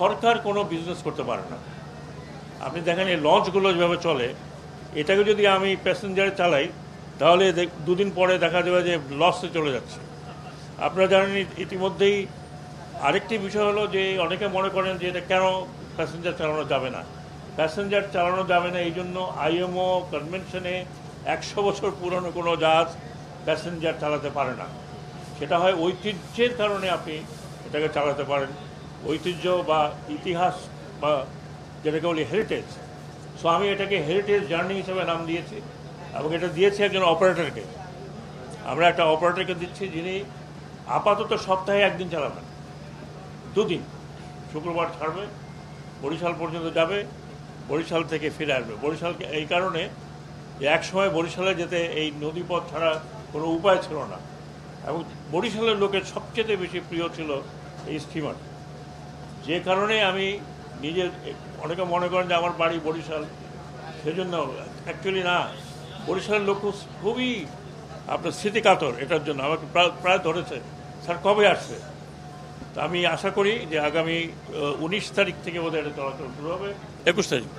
সরকার কোনো বিজনেস করতে পারে না। আপনি দেখেন এই লঞ্চগুলো যেভাবে চলে, এটাকে যদি আমি প্যাসেঞ্জারে চালাই তাহলে দুদিন পরে দেখা যাবে যে লসে চলে যাচ্ছে। আপনারা জানেন ইতিমধ্যেই আরেকটি বিষয় হলো যে অনেকে মনে করেন যে এটা কেন প্যাসেঞ্জার চালানো যাবে না। প্যাসেঞ্জার চালানো যাবে না এই জন্য আইএমও কনভেনশনে 100 বছর পুরনো কোনো জাহাজ প্যাসেঞ্জার চালাতে পারে না। সেটা হয় ঐতিহ্যের কারণে আপনি এটাকে চালাতে পারেন, ঐতিহ্য বা ইতিহাস বা যেটাকে বলি হেরিটেজ। সো আমি এটাকে হেরিটেজ জার্নি হিসেবে নাম দিয়েছি এবং এটা দিয়েছি একজন অপারেটরকে। আমরা একটা অপারেটরকে দিচ্ছি যিনি আপাতত সপ্তাহে একদিন চালাবেন, 2 দিন, শুক্রবার ছাড়বে, বরিশাল পর্যন্ত যাবে, বরিশাল থেকে ফিরে আসবে। বরিশালকে এই কারণে যে একসময় বরিশালে যেতে এই নদীপথ ছাড়া কোনো উপায় ছিল না এবং বরিশালের লোকের সবচেয়ে বেশি প্রিয় ছিল এই স্টিমার। যে কারণে আমি নিজের, অনেকে মনে করেন যে আমার বাড়ি বরিশাল, সেজন্য অ্যাকচুয়ালি না, বরিশালের লোক খুবই আপনার স্মৃতিকাতর এটার জন্য। আমাকে প্রায় ধরেছে, স্যার কবে আসছে। তো আমি আশা করি যে আগামী 19 তারিখ থেকে বোধহয় এটা চলাচল শুরু হবে, 21 তারিখ।